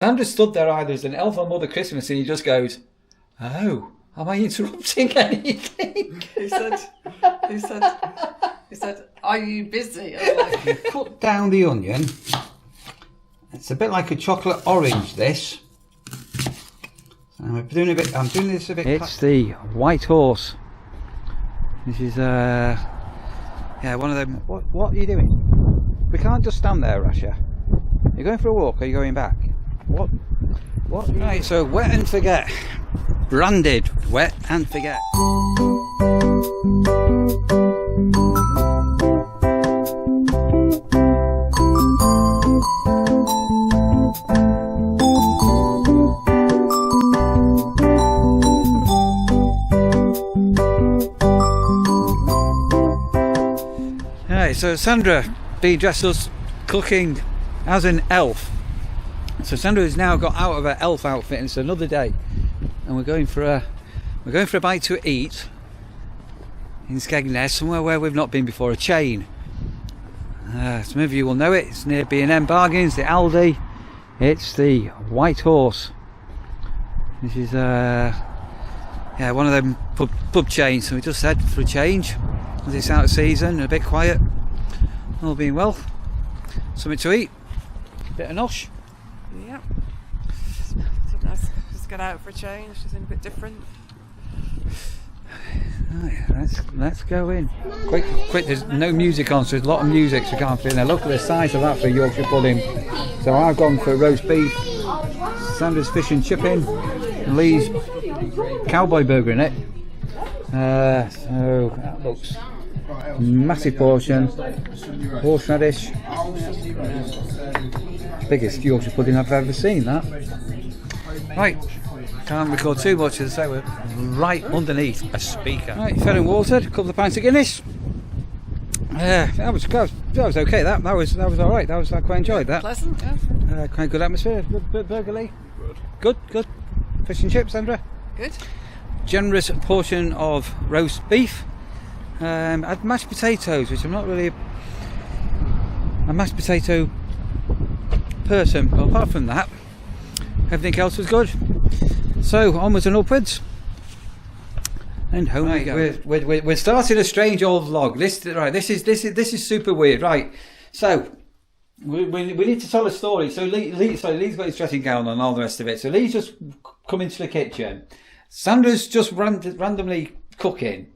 Sandra stood there either as an elf on Mother Christmas, and he just goes, "Oh, am I interrupting anything?" He said, "Are you busy?" I was like, Put down the onion. It's a bit like a chocolate orange, this. So I'm doing this a bit. It's the white horse. This is yeah, one of them. What are you doing? We can't just stand there, Rasha. You're going for a walk, or are you going back? What? Right, so wet and forget. Branded wet and forget. Right, so Sandra being dressed as cooking as an elf. So Sandra has now got out of her elf outfit, and it's another day, and we're going for a bite to eat in Skegness, somewhere where we've not been before. A chain. Some of you will know it. It's near B&M Bargains, the Aldi. It's the White Horse. This is yeah, one of them pub chains. So we just said for a change, as it's out of season and a bit quiet, all being well, something to eat, bit of nosh. yeah. So nice. Just get out for a change, something a bit different. Right, let's go in. Quick, there's no music on, so there's a lot of music, so I can't fit in there. Look at the size of that for Yorkshire pudding. So I've gone for roast beef, Sandra's fish and chipping, and Lee's cowboy burger in it. So that looks massive portion. Horseradish. Biggest Yorkshire pudding I've ever seen, that. Right, can't record too much, as I say, we're right underneath a speaker. Right, fed and watered, a couple of pints of Guinness. That was okay. That was all right. I quite enjoyed that. Pleasant, yeah. Quite good atmosphere. Good burger, Lee. Good. Fish and chips, Sandra. Good. Generous portion of roast beef. Had mashed potatoes, which I'm not really a mashed potato person, but apart from that, everything else was good. So onwards and upwards, and home we go. We're starting a strange old vlog. This is super weird. Right, so we need to tell a story. So Lee's got his dressing gown on and all the rest of it. So Lee's just come into the kitchen. Sandra's just randomly cooking.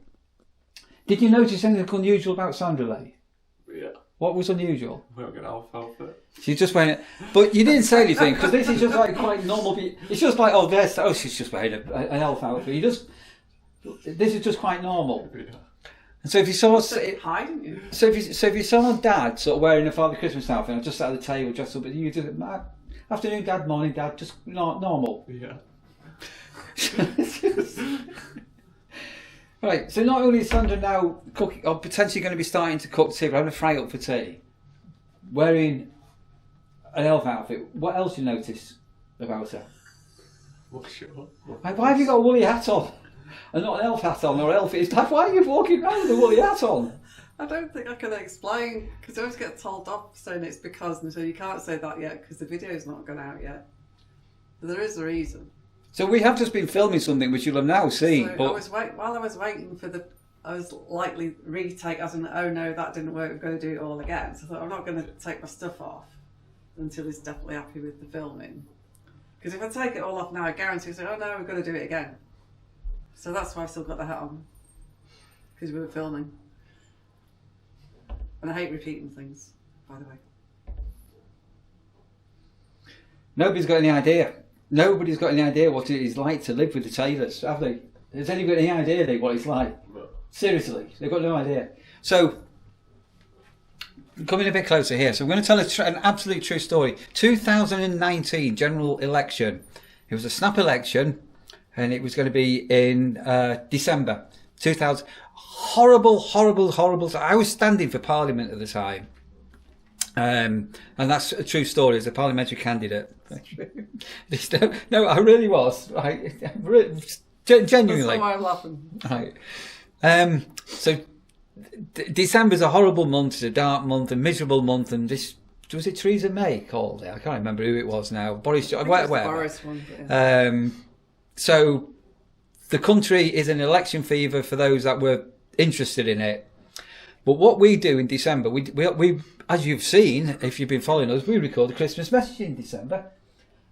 Did you notice anything unusual about Sandra, Lee? Yeah. What was unusual? We don't get elf outfit. She just went, but you didn't say anything, because this is just like quite normal. It's just like, she's just wearing an elf outfit. This is just quite normal. Yeah. And so if you saw, Hi, didn't you? so if you saw Dad sort of wearing a Father Christmas outfit, just sat at the table dressed up, but you just afternoon Dad, morning Dad, just normal. Yeah. Right, so not only is Sandra now cooking, or potentially going to be starting to cook tea, we're having a fry up for tea, wearing an elf outfit. What else you notice about her? Well, sure. Why have you got a woolly hat on and not an elf hat on or elf? It's like, why are you walking around with a woolly hat on? I don't think I can explain, because I always get told off saying it's because, and so you can't say that yet because the video's not gone out yet. But there is a reason. So we have just been filming something which you'll have now seen. So but while I was waiting for I was likely retake, as in, oh no, that didn't work, we're going to do it all again. So I thought, I'm not going to take my stuff off until he's definitely happy with the filming. Because if I take it all off now, I guarantee he'll say, oh no, we're going to do it again. So that's why I've still got the hat on. Because we were filming. And I hate repeating things, by the way. nobody's got any idea. Nobody's got any idea what it is like to live with the Taylors, have they? Has anybody got any idea what it's like? No. Seriously, they've got no idea. So, coming a bit closer here. So, I'm going to tell an absolute true story. 2019 general election. It was a snap election, and it was going to be in December 2000. Horrible. So I was standing for Parliament at the time. And that's a true story as a parliamentary candidate. No, I really was. Right? Genuinely. That's why I'm laughing. Right. So December's a horrible month, it's a dark month, a miserable month, and this was it Theresa May called it? I can't remember who it was now. Boris, I think whatever. it was the Boris one. But yeah. So the country is in election fever for those that were interested in it. But what we do in December, we as you've seen, if you've been following us, we record a Christmas message in December.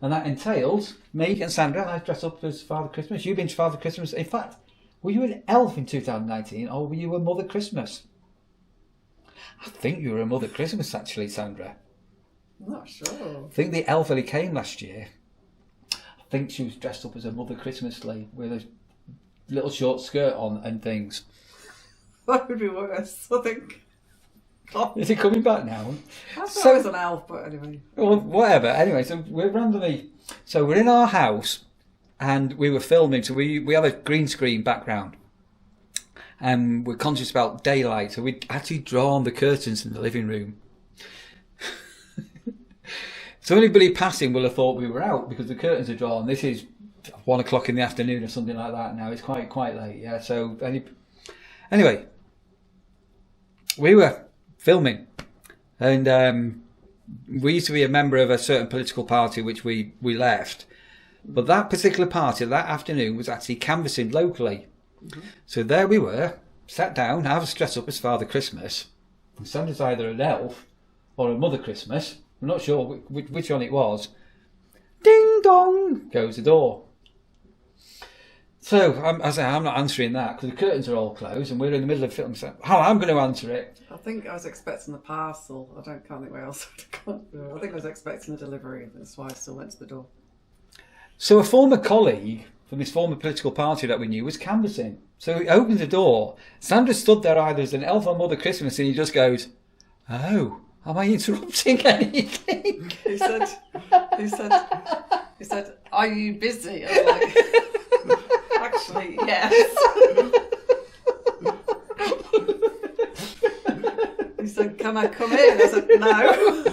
And that entails me and Sandra. I dress up as Father Christmas. You've been to Father Christmas. In fact, were you an elf in 2019 or were you a Mother Christmas? I think you were a Mother Christmas, actually, Sandra. I'm not sure. I think the elf only came last year. I think she was dressed up as a Mother Christmas lady with a little short skirt on and things. That would be worse, I think. God. Is it coming back now? I thought I was an elf, but anyway. Well, whatever. Anyway, so we're in our house and we were filming. So we have a green screen background. And we're conscious about daylight, so we'd actually drawn the curtains in the living room. So anybody passing will have thought we were out because the curtains are drawn. This is 1 o'clock in the afternoon or something like that now. It's quite late, yeah. So anyway, we were filming, and we used to be a member of a certain political party which we left. But that particular party that afternoon was actually canvassing locally. Mm-hmm. So there we were, sat down. I was dressed up as Father Christmas. And Sandra's either an elf or a Mother Christmas. I'm not sure which one it was. Ding dong goes the door. So I'm not answering that because the curtains are all closed and we're in the middle of filming. So I'm going to answer it. I think I was expecting a parcel. Can't think where else. I think I was expecting a delivery. That's why I still went to the door. So a former colleague from this former political party that we knew was canvassing. So he opens the door. Sandra stood there either as an elf or Mother Christmas, and he just goes, "Oh, am I interrupting anything?" He said, "Are you busy?" I'm like, "Actually, yes." He said, "Can I come in?" I said, "No."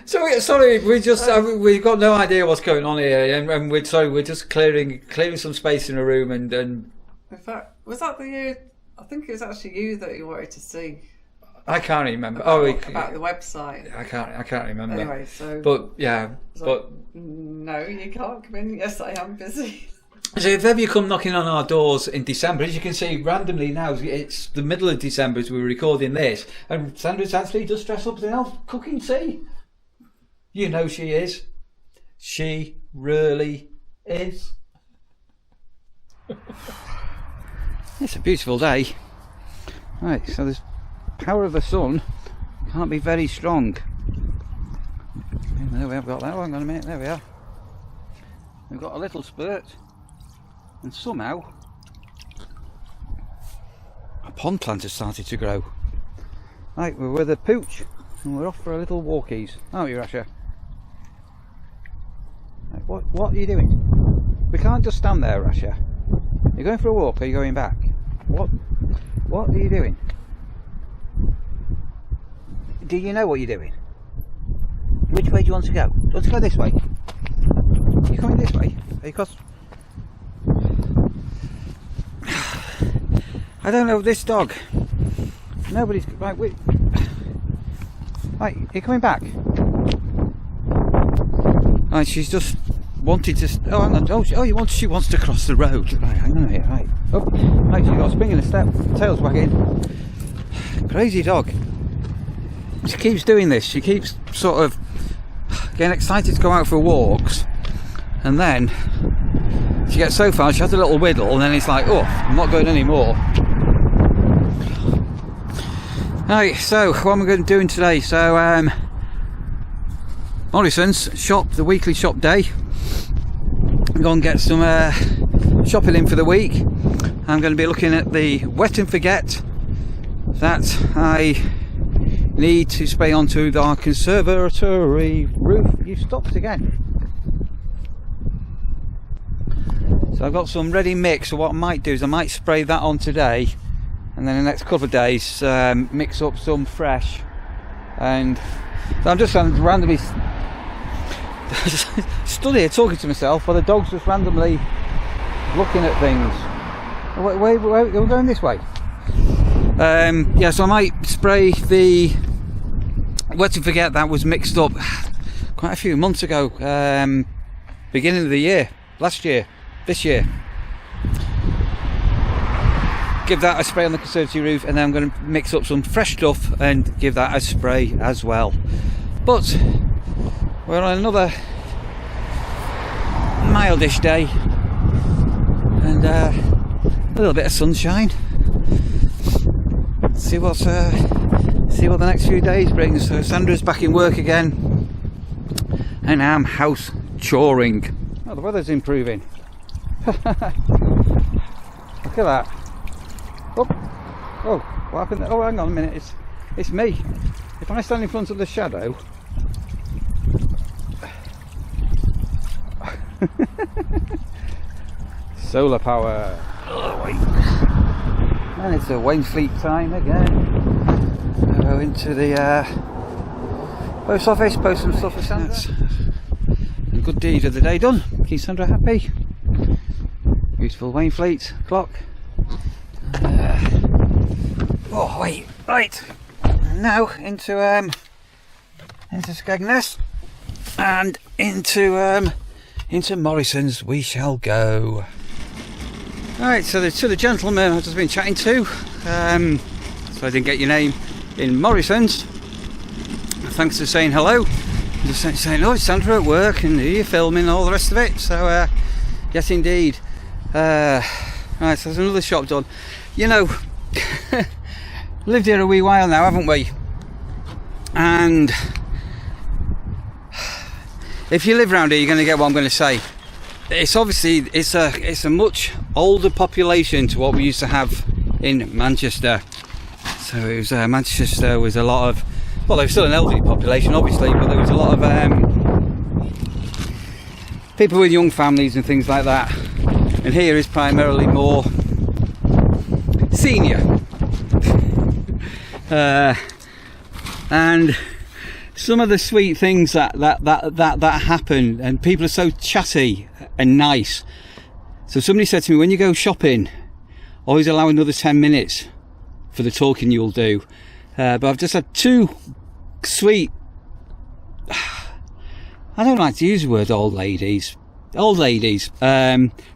So sorry, we've got no idea what's going on here, and we're just clearing some space in a room, and in fact, was that the year? I think it was actually you that you wanted to see. I can't remember. About the website. I can't remember. Anyway, so no, you can't come in. Yes, I am busy. So if ever you come knocking on our doors in December, as you can see randomly now, it's the middle of December as we're recording this, and Sandra's actually just dressed up as an elf cooking tea. You know she is. She really is. It's a beautiful day. Right, so the power of the sun can't be very strong. There we have got that. Hang on a minute, there we are. We've got a little spurt, and somehow a pond plant has started to grow. Right, we're with a pooch, and we're off for a little walkies. Aren't we, Rasha? What are you doing? We can't just stand there, Rasha. You're going for a walk, or are you going back? What are you doing? Do you know what you're doing? Which way do you want to go? Do you want to go this way? Are you coming this way? Because I don't know this dog. Nobody's right. Right, are you coming back? Right, she's just wanted to. Oh, hang on. She wants to cross the road. Right, hang on here. Right. Oh, right. She's got a spring in a step. Tail's wagging. Crazy dog. She keeps doing this. She keeps sort of getting excited to go out for walks, and then she gets so far. She has a little whittle, and then it's like, oh, I'm not going anymore. Right. So what am I going to do today? So Morrison's shop, the weekly shop day. I'm going to get some shopping in for the week. I'm going to be looking at the wet and forget that I need to spray onto our conservatory roof. You stopped again. So I've got some ready mix, so what I might do is I might spray that on today, and then the next couple of days mix up some fresh. And so I'm just randomly stood here talking to myself while the dog's just randomly looking at things. We're going this way. Yeah, so I might spray the Wet and Forget, that was mixed up quite a few months ago, beginning of the year, last year, this year. Give that a spray on the conservatory roof, and then I'm going to mix up some fresh stuff and give that a spray as well. But we're on another mildish day, and a little bit of sunshine. See what the next few days brings. So Sandra's back in work again, and I'm house choring. Oh, the weather's improving. Look at that. Oh, what happened there? Oh, hang on a minute, it's me. If I stand in front of the shadow, solar power. Oh, wait. And it's a Wainfleet time again. Go into the post office, post some stuff for Sandra. A good deed of the day done. Keep Sandra happy. Beautiful Wainfleet clock. Oh wait, right. And now into Skegness and into Morrison's we shall go. Alright, so to the gentleman I've just been chatting to, so I didn't get your name, in Morrison's, thanks for saying hello. Just saying, oh, it's Sandra at work and you're filming and all the rest of it. So yes indeed. Right, so there's another shop done. You know, lived here a wee while now, haven't we? And if you live around here, you're going to get what I'm going to say. It's obviously it's a much older population to what we used to have in Manchester. So it was Manchester was a lot of, well, there was still an elderly population, obviously, but there was a lot of people with young families and things like that. And here is primarily more senior. And some of the sweet things that happen, and people are so chatty and nice. So somebody said to me, when you go shopping, always allow another 10 minutes for the talking you'll do. But I've just had two sweet, I don't like to use the word old ladies, who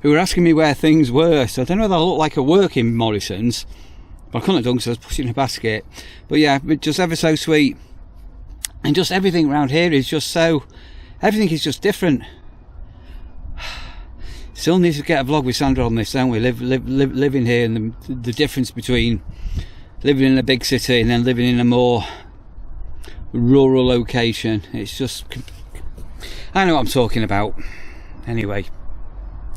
were asking me where things were. So I don't know whether I look like a work in Morrison's, but I couldn't have done because I was pushing a basket. But yeah, just ever so sweet. And just everything around here is just so, everything is just different. Still need to get a vlog with Sandra on this, don't we? Living here, and the difference between living in a big city and then living in a more rural location. It's just, I know what I'm talking about. Anyway,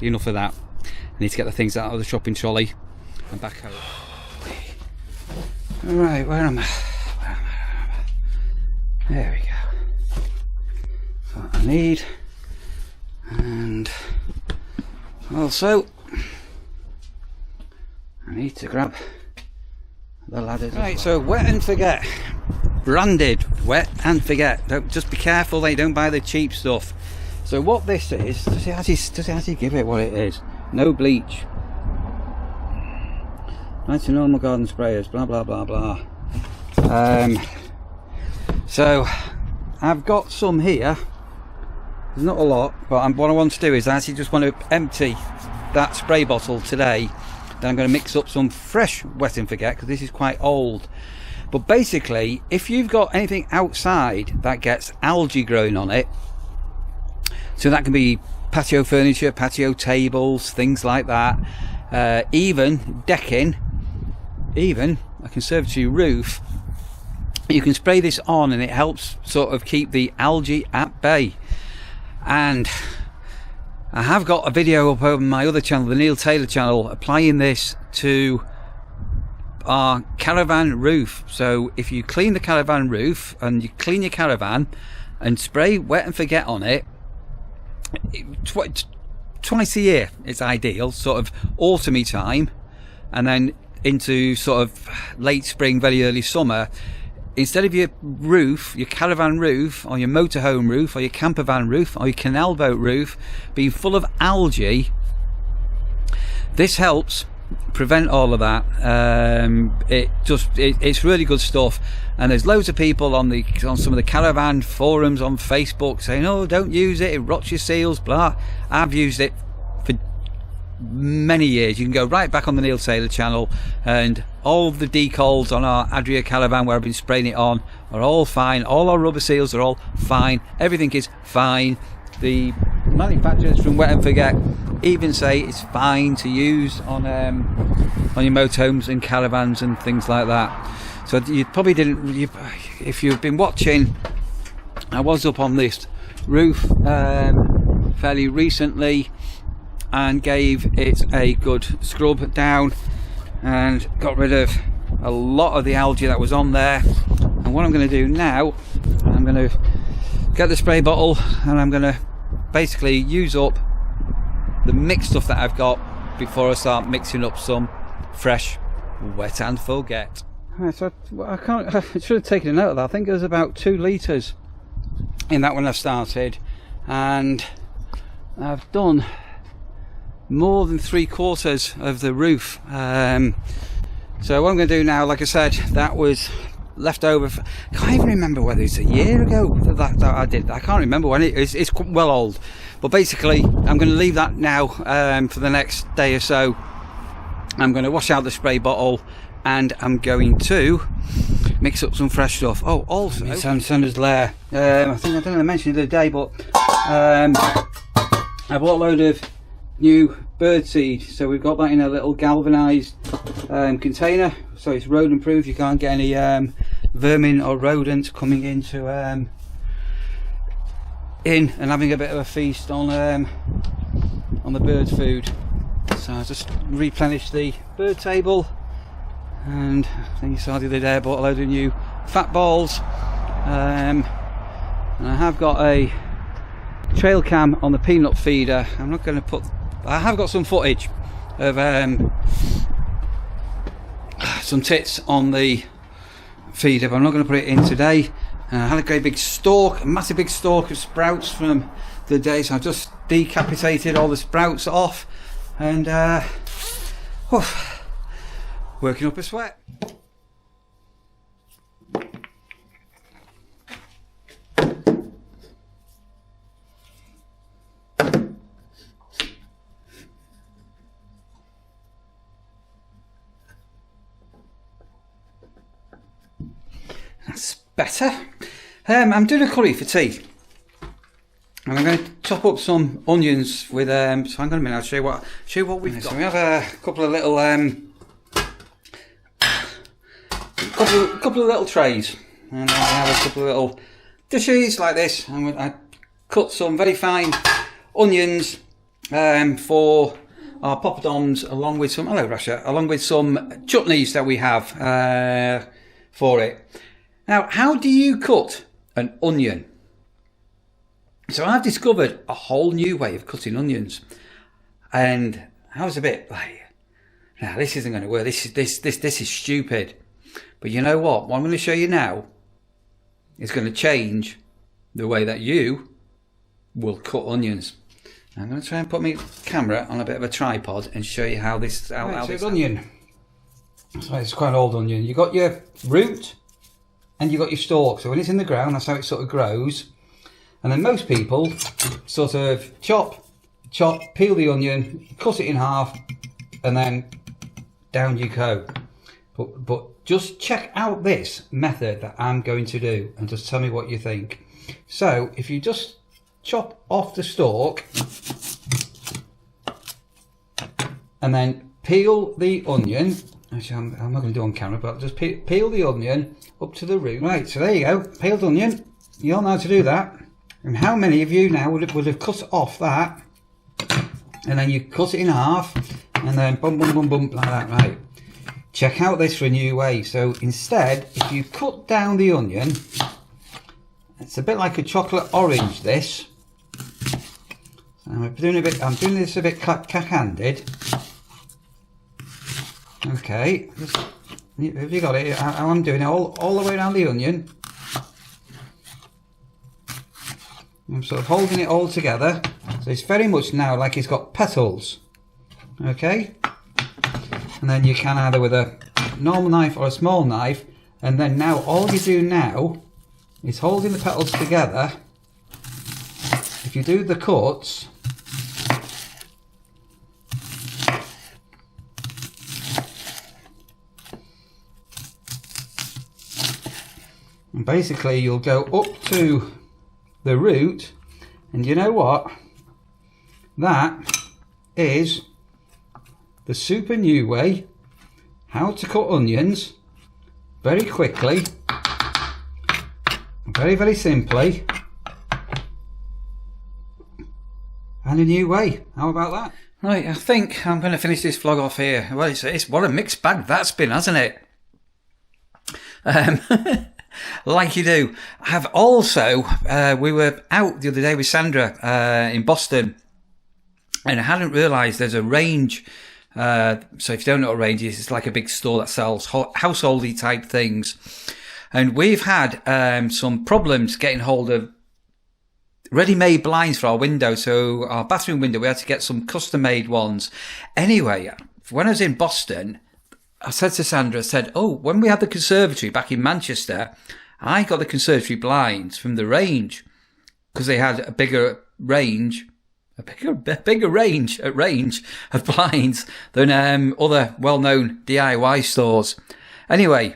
enough of that. I need to get the things out of the shopping trolley and back home. Alright, where am I? There we go. That's what I need. And also, I need to grab the ladders. Right, so Wet and Forget. Branded Wet and Forget. Just be careful that you don't buy the cheap stuff. So what this is, does it actually give it what it is? No bleach. Nice and normal garden sprayers, blah blah blah blah. So I've got some here. There's not a lot, but what I want to do is I actually just want to empty that spray bottle today. Then I'm going to mix up some fresh Wet and Forget because this is quite old. But basically, if you've got anything outside that gets algae growing on it, so that can be patio furniture, patio tables, things like that, even decking, even a conservatory roof, you can spray this on and it helps sort of keep the algae at bay. And I have got a video up on my other channel, the Neil Taylor channel, applying this to our caravan roof. So if you clean the caravan roof and you clean your caravan and spray Wet and Forget on it, twice a year it's ideal, sort of autumny time, and then into sort of late spring, very early summer. Instead of your roof, your caravan roof or your motorhome roof or your camper van roof or your canal boat roof being full of algae, this helps prevent all of that. It's really good stuff. And there's loads of people on some of the caravan forums on Facebook saying, oh, don't use it, it rots your seals, blah. I've used it for many years. You can go right back on the Neil Taylor channel, and all the decals on our Adria caravan where I've been spraying it on are all fine. All our rubber seals are all fine. Everything is fine. The manufacturers from Wet and Forget even say it's fine to use on your motorhomes and caravans and things like that. So you probably didn't, if you've been watching, I was up on this roof fairly recently and gave it a good scrub down and got rid of a lot of the algae that was on there. And what I'm going to do now, I'm going to get the spray bottle and I'm going to basically use up the mixed stuff that I've got before I start mixing up some fresh Wet and Forget. Right, so I should have taken a note of that. I think there's about 2 litres in that when I started, and I've done more than 3/4 of the roof. So what I'm going to do now, like I said, that was left over. I can't even remember whether it's a year ago that I did. I can't remember when it's well old. But basically, I'm going to leave that now for the next day or so. I'm going to wash out the spray bottle, and I'm going to mix up some fresh stuff. Oh, also, Sandra's lair. I think I don't know, I mentioned it the other day, but I bought a load of new bird seed. So we've got that in a little galvanised container, so it's rodent proof. You can't get any vermin or rodents coming into in and having a bit of a feast on the bird food. So I just replenished the bird table, and I think you saw the other day I bought a load of new fat balls, and I have got a trail cam on the peanut feeder. I'm not going to put, I have got some footage of some tits on the feeder, but I'm not going to put it in today. I had a great big stalk, a massive big stalk of sprouts from the day, so I just decapitated all the sprouts off, and working up a sweat. That's better. I'm doing a curry for tea, and I'm going to chop up some onions with so hang on a minute, I'll show you what we've got. So we have a couple of little couple of little trays, and then we have a couple of little dishes like this, and I cut some very fine onions for our poppadoms, along with some along with some chutneys that we have for it. Now, how do you cut an onion? So I've discovered a whole new way of cutting onions, and I was a bit like, "Now this isn't going to work. This is stupid." But you know what? What I'm going to show you now is going to change the way that you will cut onions. I'm going to try and put my camera on a bit of a tripod and show you how this. How this onion. So it's quite an old onion. You got your root and you got your stalk. So when it's in the ground, that's how it sort of grows. And then most people sort of chop, peel the onion, cut it in half, and then down you go. But just check out this method that I'm going to do and just tell me what you think. So if you just chop off the stalk and then peel the onion, actually I'm not going to do it on camera, but just peel the onion up to the root. Right, so there you go, peeled onion. You all know how to do that. And how many of you now would have cut off that, and then you cut it in half, and then bum bum bum bum like that, right? Check out this for a new way. So instead, if you cut down the onion, it's a bit like a chocolate orange, this. So I'm doing this a bit cack-handed. Okay, have you got it? How I'm doing it all the way around the onion. I'm sort of holding it all together, so it's very much now like it's got petals. Okay, and then you can either with a normal knife or a small knife And then now all you do now is holding the petals together. If you do the cuts, and basically you'll go up to the root, and you know what? That is the super new way how to cut onions very quickly, very, very simply, and a new way. How about that? Right, I think I'm going to finish this vlog off here. Well, it's what a mixed bag that's been, hasn't it? Like you do. I have also, we were out the other day with Sandra in Boston, and I hadn't realised there's a range. So if you don't know what a range is, it's like a big store that sells householdy type things. And we've had some problems getting hold of ready-made blinds for our window. So our bathroom window, we had to get some custom-made ones. Anyway, when I was in Boston, I said to Sandra, I said, oh, when we had the conservatory back in Manchester, I got the conservatory blinds from the range because they had a bigger range. A bigger range of blinds than other well-known DIY stores. Anyway,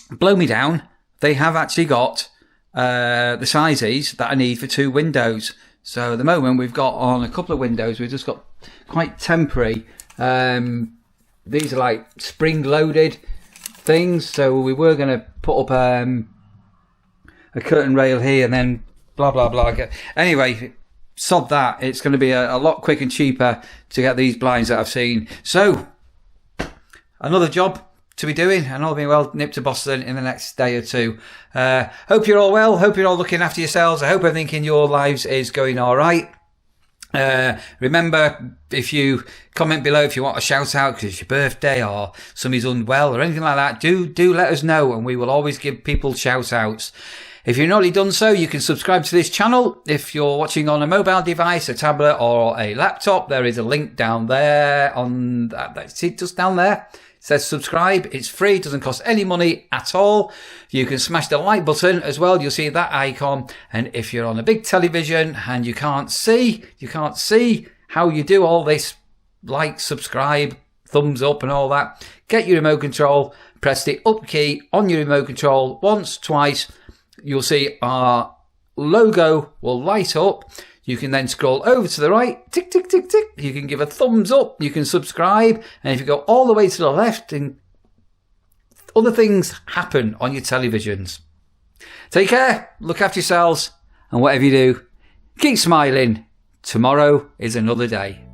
blow me down. They have actually got the sizes that I need for 2 windows. So at the moment we've got on a couple of windows, we've just got quite temporary. These are like spring-loaded things. So we were going to put up a curtain rail here and then blah, blah, blah. Anyway, sod that. It's going to be a lot quicker and cheaper to get these blinds that I've seen. So, another job to be doing, and I'll be well nipped to Boston in the next day or 2. Hope you're all well. Hope you're all looking after yourselves. I hope everything in your lives is going all right. Remember, if you comment below if you want a shout out because it's your birthday or somebody's unwell or anything like that, do let us know, and we will always give people shout outs. If you've not already done so, you can subscribe to this channel. If you're watching on a mobile device, a tablet or a laptop, there is a link down there on that. See, just down there. It says subscribe. It's free. It doesn't cost any money at all. You can smash the like button as well. You'll see that icon. And if you're on a big television and you can't see how you do all this, like, subscribe, thumbs up and all that, get your remote control, press the up key on your remote control once, twice. You'll see our logo will light up. You can then scroll over to the right, tick, tick, tick, tick. You can give a thumbs up. You can subscribe. And if you go all the way to the left, and other things happen on your televisions. Take care. Look after yourselves. And whatever you do, keep smiling. Tomorrow is another day.